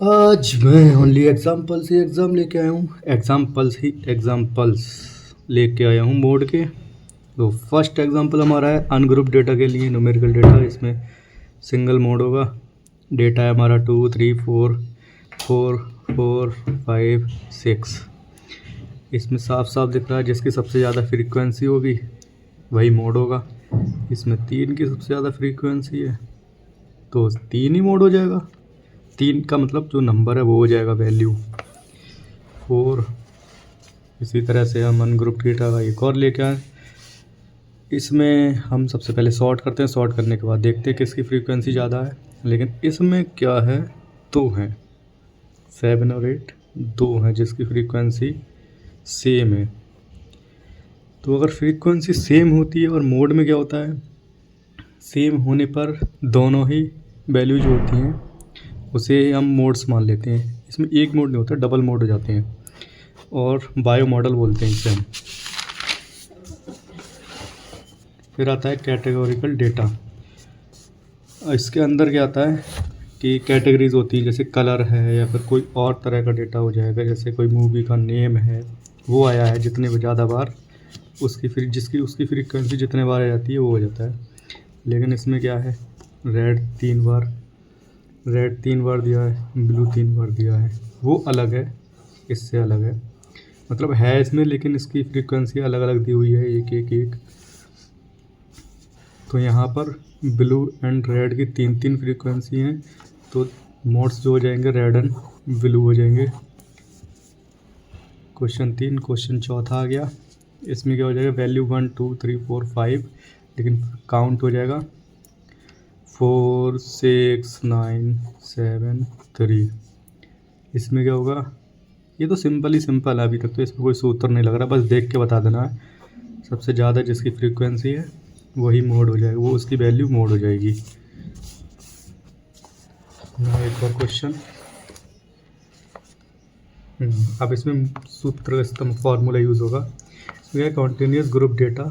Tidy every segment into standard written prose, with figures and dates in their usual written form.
आज मैं only examples ही exam लेके आया हूँ, एग्जाम्पल्स ही एग्जाम्पल्स लेके आया हूँ मोड के। तो फर्स्ट एग्जाम्पल हमारा है अनग्रुप डेटा के लिए न्यूमेरिकल डेटा। इसमें सिंगल मोड होगा। डेटा है हमारा 2 3 4 4 4 5 6। इसमें साफ साफ दिख रहा है जिसकी सबसे ज़्यादा फ्रीक्वेंसी होगी वही मोड होगा। इसमें 3 की सबसे ज़्यादा फ्रीक्वेंसी है तो 3 ही मोड हो जाएगा। 3 का मतलब जो नंबर है वो हो जाएगा वैल्यू 4। इसी तरह से हम अनग्रुप डेटा का एक और लेके आए। इसमें हम सबसे पहले सॉर्ट करते हैं, सॉर्ट करने के बाद देखते हैं किसकी फ्रीक्वेंसी ज़्यादा है। लेकिन इसमें क्या है, 2 हैं, 7 और 8 2 हैं जिसकी फ्रीक्वेंसी सेम है। तो अगर फ्रीक्वेंसी सेम होती है और मोड में क्या होता है, सेम होने पर दोनों ही वैल्यू जो होती हैं उसे हम मोड्स मान लेते हैं। इसमें एक मोड नहीं होता, डबल मोड हो जाते हैं और बायो मॉडल बोलते हैं इसे हम। फिर आता है कैटेगोरिकल डेटा। इसके अंदर क्या आता है कि कैटेगरीज होती हैं, जैसे कलर है या फिर कोई और तरह का डेटा हो जाएगा। जैसे कोई मूवी का नेम है, वो आया है जितने ज़्यादा बार उसकी उसकी फ्रीक्वेंसी जितने बार आ जाती है वो हो जाता है। लेकिन इसमें क्या है, रेड 3 बार दिया है, ब्लू 3 बार दिया है, वो अलग है, इससे अलग है। मतलब है इसमें, लेकिन इसकी फ्रीक्वेंसी अलग अलग दी हुई है, एक एक एक। तो यहाँ पर ब्लू एंड रेड की 3 फ्रीक्वेंसी हैं, तो मोड्स जो हो जाएंगे रेड एंड ब्लू हो जाएंगे। क्वेश्चन 3। क्वेश्चन चौथा आ गया। इसमें क्या हो जाएगा, वैल्यू 1 2 3 4 5, लेकिन काउंट हो जाएगा 4 6 9 7 3। इसमें क्या होगा, ये तो सिंपल ही सिंपल है, अभी तक तो इसमें कोई सूत्र नहीं लग रहा, बस देख के बता देना है। सबसे ज़्यादा जिसकी फ्रीक्वेंसी है वही मोड हो जाएगा, वो उसकी वैल्यू मोड हो जाएगी। एक और क्वेश्चन। अब इसमें सूत्र फार्मूला यूज़ होगा। इसमें कॉन्टीन्यूस ग्रुप डेटा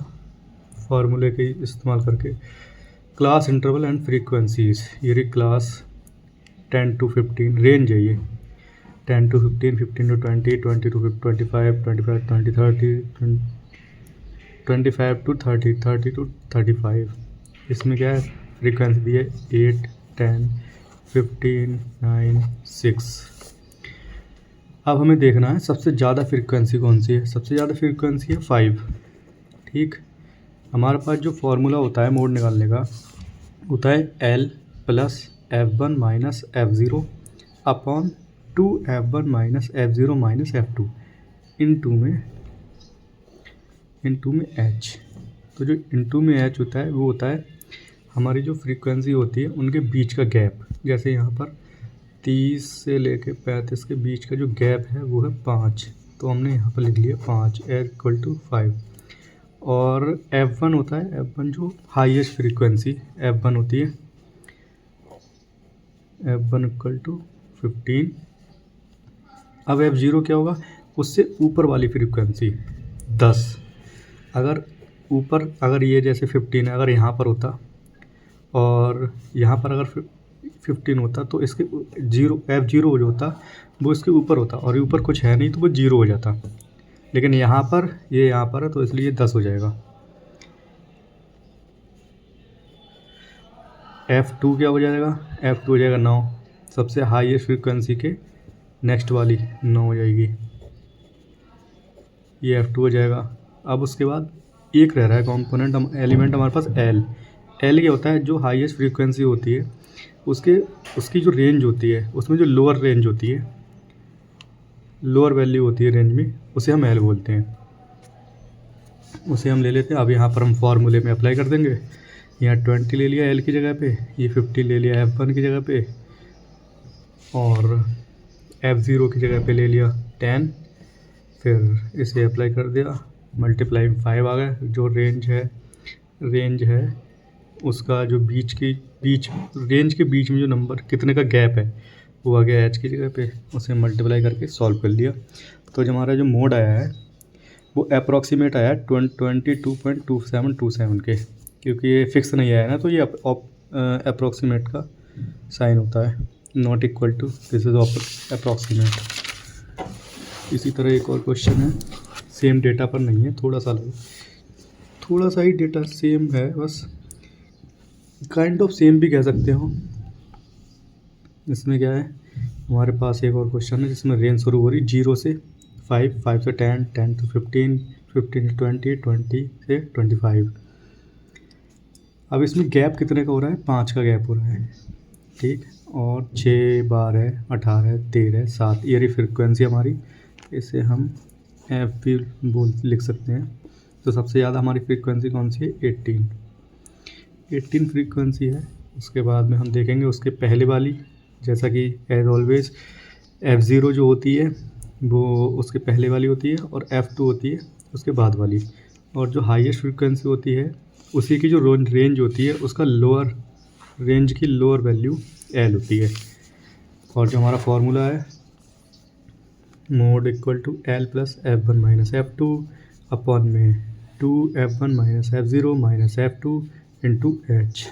फार्मूले के इस्तेमाल करके क्लास इंटरवल एंड फ्रीक्वेंसीज, ये क्लास 10 to 15 रेंज है, ये 10 to 15, 15 to 20, 20 to 25, 25 20 30, 25 to 30, 30 to 35। इसमें क्या है, फ्रीक्वेंसी दी है 8 10 15 9 6। अब हमें देखना है सबसे ज़्यादा फ्रीक्वेंसी कौन सी है। सबसे ज़्यादा फ्रीक्वेंसी है 5। ठीक, हमारे पास जो फार्मूला होता है मोड निकालने का होता है L plus F1 minus F0 upon 2F1 minus F0 minus F2 into में H। तो जो इनटू में H होता है वो होता है हमारी जो फ्रीक्वेंसी होती है उनके बीच का गैप। जैसे यहाँ पर 30 से लेके 35 के बीच का जो गैप है वो है 5, तो हमने यहाँ पर लिख लिया 5 इक्वल टू 5। और F1 होता है, F1 जो हाईएस्ट फ्रीक्वेंसी F1 होती है, F1 इक्वल टू 15। अब F0 क्या होगा, उससे ऊपर वाली फ्रीक्वेंसी 10। अगर ये जैसे 15 है, अगर यहाँ पर होता और यहाँ पर अगर 15 होता तो इसके F0 जो होता वो इसके ऊपर होता, और ये ऊपर कुछ है नहीं तो वो 0 हो जाता। लेकिन यहाँ पर ये यहाँ पर है तो इसलिए 10 हो जाएगा। F2 क्या हो जाएगा, F2 हो जाएगा 9। सबसे हाईएस्ट फ्रीक्वेंसी के नेक्स्ट वाली 9 हो जाएगी, ये F2 हो जाएगा। अब उसके बाद एक रह रहा है कंपोनेंट एलिमेंट हमारे पास L क्या होता है, जो हाईएस्ट फ्रीक्वेंसी होती है उसकी जो रेंज होती है, उसमें जो लोअर रेंज होती है, लोअर वैल्यू होती है रेंज में, उसे हम L बोलते हैं। उसे हम ले लेते हैं। अब यहाँ पर हम फार्मूले में अप्लाई कर देंगे। यहाँ 20 ले लिया L की जगह पे, ये 50 ले लिया F1 की जगह पे, और F0 की जगह पे ले लिया 10। फिर इसे अप्लाई कर दिया, मल्टीप्लाई 5 आ गया। जो रेंज है उसका जो रेंज के बीच में जो नंबर कितने का गैप है वो आ गया H की जगह पे, उसे मल्टीप्लाई करके सॉल्व कर लिया। तो जो हमारा जो मोड आया है वो अप्रॉक्सीमेट आया है 22.2727 के, क्योंकि ये फिक्स नहीं आया ना, तो ये अप्रॉक्सीमेट का साइन होता है। Not equal to, this is approximate. इसी तरह एक और क्वेश्चन है, सेम डेटा पर नहीं है, थोड़ा सा ही डेटा सेम है, बस काइंड ऑफ सेम भी कह सकते हो। इसमें क्या है, हमारे पास एक और क्वेश्चन है जिसमें रेंज शुरू हो रही 0 से 5, 5 से 10, 10 से 15, 15 से 20, 20 से 25। अब इसमें गैप कितने का हो रहा है, 5 का गैप हो रहा है, ठीक। और 6, 12, 18, 13, 7 ये रही फ्रिक्वेंसी हमारी। इसे हम एफ भी लिख सकते हैं। तो सबसे ज़्यादा हमारी फ्रीक्वेंसी कौन सी है, 18 फ्रीक्वेंसी है। उसके बाद में हम देखेंगे उसके पहले वाली, जैसा कि एज ऑलवेज F0 जो होती है वो उसके पहले वाली होती है और F2 होती है उसके बाद वाली। और जो हाईएस्ट फ्रीक्वेंसी होती है उसी की जो रेंज होती है उसका लोअर रेंज की लोअर वैल्यू L होती है। और जो हमारा फार्मूला है mode equal to L plus F1 minus F2 upon में 2F1 minus F0 minus F2 into H।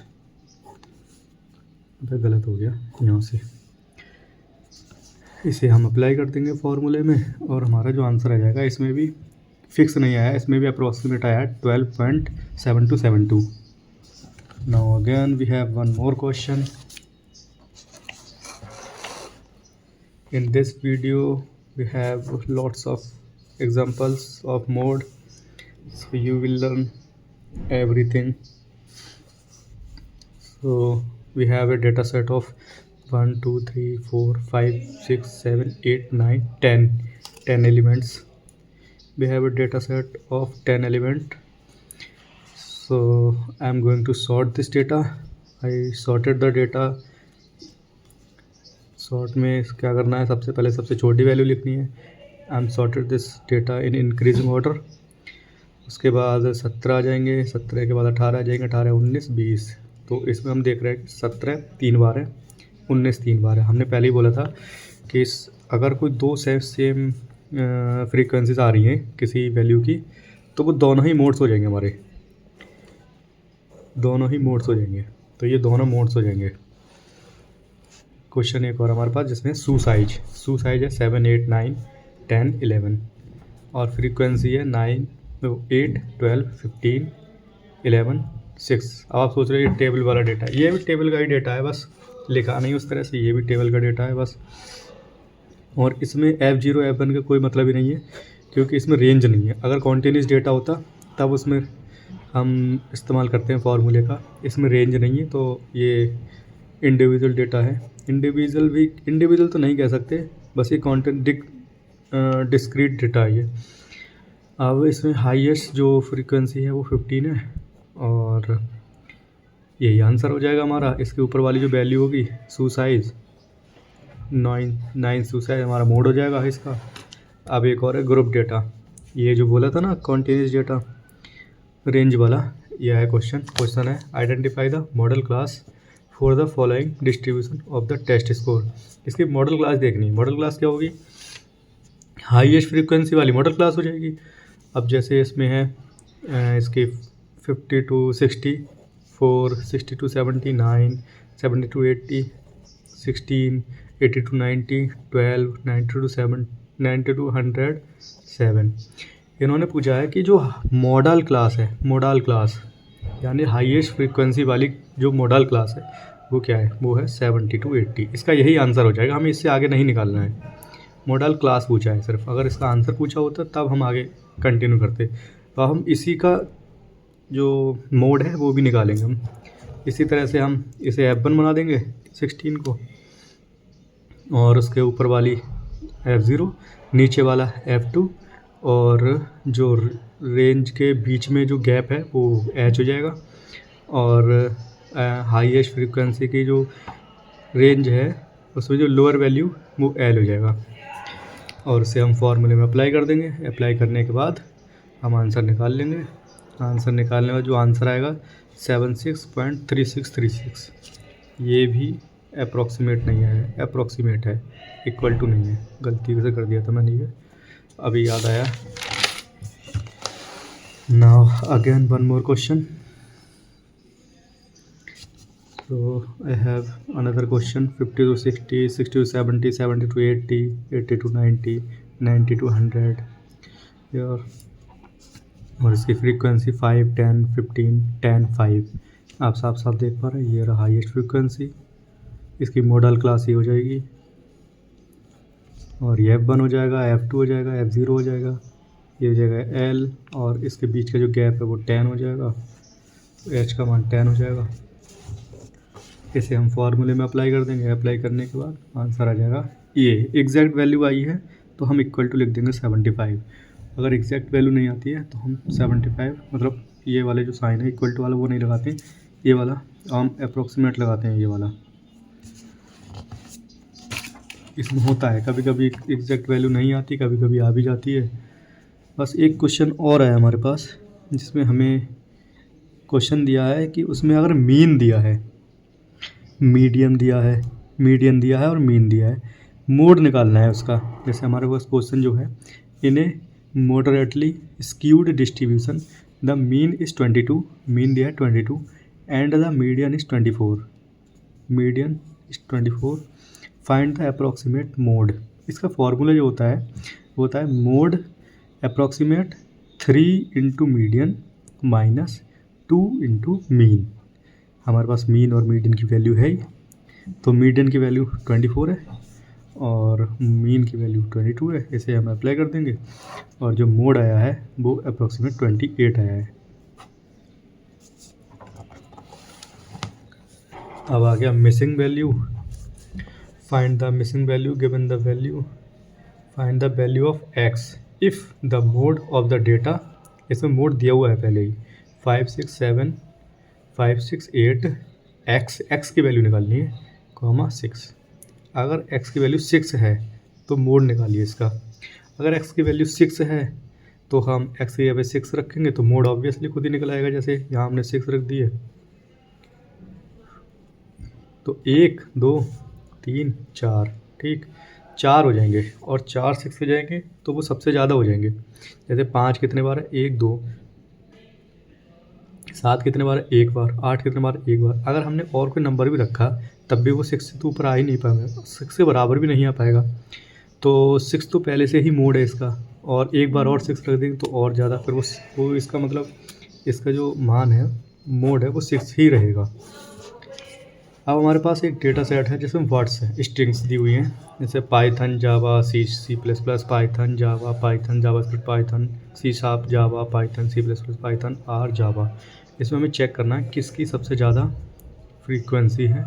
गलत हो गया यहाँ से, इसे हम अप्लाई कर देंगे फॉर्मूले में और हमारा जो आंसर आ जाएगा, इसमें भी फिक्स नहीं आया, इसमें भी अप्रोक्सीमेट आया है 12.7272। Now again we have one more question. In this video we have lots of examples of mode, so you will learn everything. So we have a data set of 1 2 3 4 5 6 7 8 9 10 elements. We have a data set of 10 element. So I am going to sort this data. I sorted the data. Sort में क्या करना है, सबसे पहले सबसे छोटी value लिखनी है। I am sorted this data in increasing order. उसके बाद 17 आ जाएंगे, 17 के बाद 18 आ जाएंगे, 18, 19, 20। तो इसमें हम देख रहे हैं कि 17 3 बार है, 19 3 बार है। हमने पहले ही बोला था कि अगर कोई दो सेम फ्रीक्वेंसीज आ रही हैं किसी वैल्यू की, तो वो दोनों ही मोड्स हो जाएंगे हमारे, दोनों ही मोड्स हो जाएंगे। तो ये दोनों मोड्स हो जाएंगे। क्वेश्चन एक और हमारे पास जिसमें सू साइज है 7 8 9 10 11 और फ्रीक्वेंसी है 9 8 12 15 11 6। अब आप सोच रहे हैं ये टेबल वाला डेटा है, ये भी टेबल का ही डेटा है, बस लिखा नहीं उस तरह से, ये भी टेबल का डेटा है बस। और इसमें F0 F1 का कोई मतलब ही नहीं है क्योंकि इसमें रेंज नहीं है। अगर कॉन्टीन्यूस डेटा होता तब उसमें हम इस्तेमाल करते हैं फार्मूले का, इसमें रेंज नहीं है तो ये इंडिविजुअल डेटा है। इंडिविजुअल तो नहीं कह सकते, बस ये डिस्क्रीट डेटा है ये। अब इसमें हाईएस्ट जो फ्रीक्वेंसी है वो 15 है और यही आंसर हो जाएगा हमारा। इसके ऊपर वाली जो वैल्यू होगी सू साइज 9 सू साइज हमारा मोड हो जाएगा इसका। अब एक और है ग्रुप डेटा, ये जो बोला था ना कॉन्टीन्यूस डेटा रेंज वाला, यह है क्वेश्चन है identify the modal class for the following distribution of the test score. इसकी मॉडल क्लास देखनी है। मॉडल क्लास क्या होगी, हाईएस्ट फ्रीक्वेंसी वाली मॉडल क्लास हो जाएगी। अब जैसे इसमें है इसकी 50 to 64, 60 to 79, 70 to 80, 16, 80 to 90, 12, 90 to 7, 90 to 107। इन्होंने पूछा है कि जो मॉडल क्लास है, मॉडल क्लास यानी हाईएस्ट फ्रीक्वेंसी वाली जो मॉडल क्लास है वो क्या है, वो है 70 to 80। इसका यही आंसर हो जाएगा, हमें इससे आगे नहीं निकालना है। मॉडल क्लास पूछा है सिर्फ, अगर इसका आंसर पूछा होता तब हम आगे कंटिन्यू करते। तो हम इसी का जो मोड है वो भी निकालेंगे हम। इसी तरह से हम इसे F1 बना देंगे 16 को और उसके ऊपर वाली F0, नीचे वाला F2 और जो रेंज के बीच में जो गैप है वो H हो जाएगा और हाईएस्ट फ्रीक्वेंसी की जो रेंज है उसमें जो लोअर वैल्यू वो L हो जाएगा और उसे हम फॉर्मूले में अप्लाई कर देंगे। अप्लाई करने के बाद हम आंसर निकाल लेंगे। आंसर निकालने का जो आंसर आएगा 76.3636। ये भी अप्रॉक्सीमेट नहीं है, अप्रॉक्सीमेट है, इक्वल टू नहीं है, गलती से कर दिया था मैंने ये, अभी याद आया। Now again one more question. So I have another question. 50 to 60, 60 to 70, 70 to 80, 80 to 90, 90 to 100 here. और इसकी फ्रीक्वेंसी 5, 10, 15, 10, 5 आप साफ साफ देख पा रहे हैं। ये रहा हाईएस्ट फ्रीक्वेंसी, इसकी मॉडल क्लास ये हो जाएगी और ये F1 हो जाएगा, F2 हो जाएगा, F0 हो जाएगा, ये हो जाएगा L और इसके बीच का जो गैप है वो 10 हो जाएगा, H का मान 10 हो जाएगा। इसे हम फार्मूले में अप्लाई कर देंगे। अप्लाई करने के बाद आंसर आ जाएगा ये। एग्जैक्ट वैल्यू आई है तो हम इक्वल टू लिख देंगे 75। अगर एग्जैक्ट वैल्यू नहीं आती है तो हम 75 मतलब ये वाले जो साइन है इक्वल टू वाला वो नहीं लगाते, ये वाला हम अप्रोक्सीमेट लगाते हैं। ये वाला इसमें होता है कभी कभी एग्जैक्ट वैल्यू नहीं आती, कभी कभी आ भी जाती है। बस एक क्वेश्चन और है हमारे पास जिसमें हमें क्वेश्चन दिया है कि उसमें अगर मीन दिया है, मीडियन दिया है और मीन दिया है, मोड निकालना है उसका। जैसे हमारे पास क्वेश्चन जो है इन्हें moderately skewed distribution, the mean is 22, mean दिया है 22 and the median is 24, median is 24, find the approximate mode. इसका फॉर्मूला जो होता है वो होता है mode approximate 3 into median minus 2 into mean. हमारे पास मीन और मीडियन की वैल्यू है ही, तो मीडियन की वैल्यू 24 है और मीन की वैल्यू 22 है। इसे हम अप्लाई कर देंगे और जो मोड आया है वो अप्रॉक्सीमेट 28 आया है। अब आ गया missing value. Find the missing value given the value, find the value of x if the mode of the data, इसमें मोड दिया हुआ है पहले ही 5, 6, 7, 5, 6, 8, एक्स की वैल्यू निकालनी है कॉमा 6। अगर x की वैल्यू 6 है तो मोड निकालिए इसका। अगर x की वैल्यू 6 है तो हम x की जगह 6 रखेंगे तो मोड ऑब्वियसली खुद ही निकल आएगा। जैसे यहाँ हमने 6 रख दिए तो 1, 2, 3, 4, ठीक 4 हो जाएंगे और 4 6 हो जाएंगे तो वो सबसे ज़्यादा हो जाएंगे। जैसे 5 कितने बार है, 1, 2, 7 कितने बार है, 1 बार, 8 कितने बार, 1 बार। अगर हमने और कोई नंबर भी रखा तब भी वो 6 से तो ऊपर आ ही नहीं पाएगा, 6 के बराबर भी नहीं आ पाएगा। तो 6 तो पहले से ही मोड है इसका और एक बार और 6 रख देंगे तो और ज़्यादा, फिर वो इसका मतलब इसका जो मान है मोड है वो 6 ही रहेगा। अब हमारे पास एक डेटा सेट है जिसमें वर्ड्स है, स्ट्रिंग्स दी हुई हैं, जैसे पाइथन, जावा, C++, पाइथन, जावा, पाइथन, जावास्क्रिप्ट, पाइथन, C#, जावा, पाइथन, C++, पाइथन और जावा। इसमें हमें चेक करना है किसकी सबसे ज़्यादा फ्रीक्वेंसी है,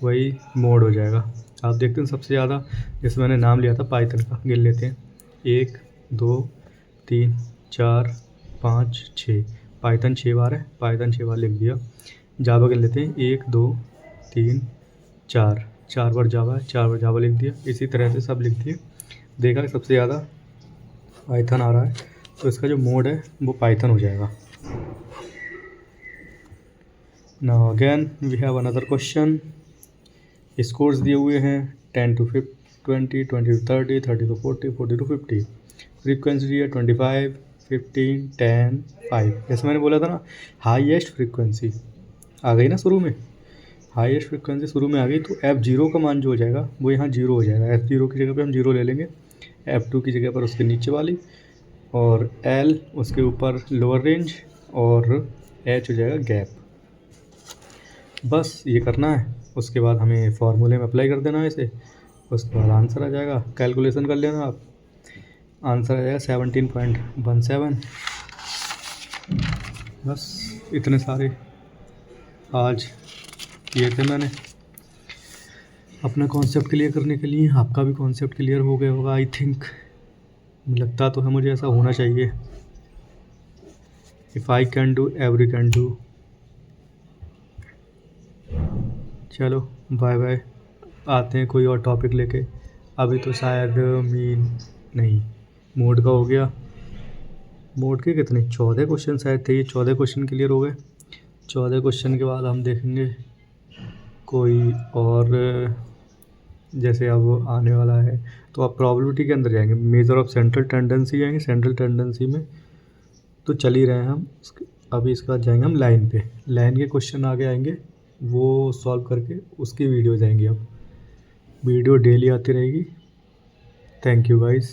वही मोड हो जाएगा। आप देखते हैं सबसे ज़्यादा, जैसे मैंने नाम लिया था पाइथन का, गिन लेते हैं 1, 2, 3, 4, 5, 6, पाइथन 6 बार है, पाइथन 6 बार लिख दिया। जावा गिन लेते हैं 1, 2, 3, 4 बार जावा है, 4 बार जावा लिख दिया। इसी तरह से सब लिख दिए। देखा कि सबसे ज़्यादा पाइथन आ रहा है तो इसका जो मोड है वो पाइथन हो जाएगा। Now again we have another question. Scores दिए हुए हैं 10 to 20, 20 to 30, 30 to 40, 40 to 50। Frequency दी है 25, 15, 10, 5। जैसे मैंने बोला था ना हाईएस्ट फ्रीक्वेंसी आ गई ना शुरू में, हाईएस्ट फ्रीक्वेंसी शुरू में आ गई तो F0 का मान जो हो जाएगा वो यहाँ 0 हो जाएगा। F0 की जगह पे हम 0 ले लेंगे, F2 की जगह पर उसके नीचे वाली और L उसके ऊपर लोअर रेंज और H हो जाएगा गैप। बस ये करना है, उसके बाद हमें फार्मूले में अप्लाई कर देना है इसे, उसके बाद आंसर आ जाएगा। कैलकुलेशन कर लेना आप, आंसर आ जाएगा 17.17। बस इतने सारे आज किए थे मैंने अपना कॉन्सेप्ट क्लियर करने के लिए। आपका भी कॉन्सेप्ट क्लियर हो गया होगा आई थिंक, लगता तो है मुझे ऐसा होना चाहिए। If I can do every can do. चलो बाय बाय, आते हैं कोई और टॉपिक लेके। अभी तो शायद मीन नहीं मोड का हो गया। मोड के कितने 14 क्वेश्चन शायद थे, ये 14 क्वेश्चन क्लियर हो गए। 14 क्वेश्चन के बाद हम देखेंगे कोई और, जैसे अब आने वाला है तो आप प्रॉबिलिटी के अंदर जाएंगे, मेजर ऑफ सेंट्रल टेंडेंसी जाएंगे। सेंट्रल टेंडेंसी में तो चल ही रहे हैं हम, अभी इसके बाद जाएंगे हम लाइन पे। लाइन के क्वेश्चन आगे आएंगे वो सॉल्व करके उसकी वीडियो जाएंगी। अब वीडियो डेली आती रहेगी। Thank you guys.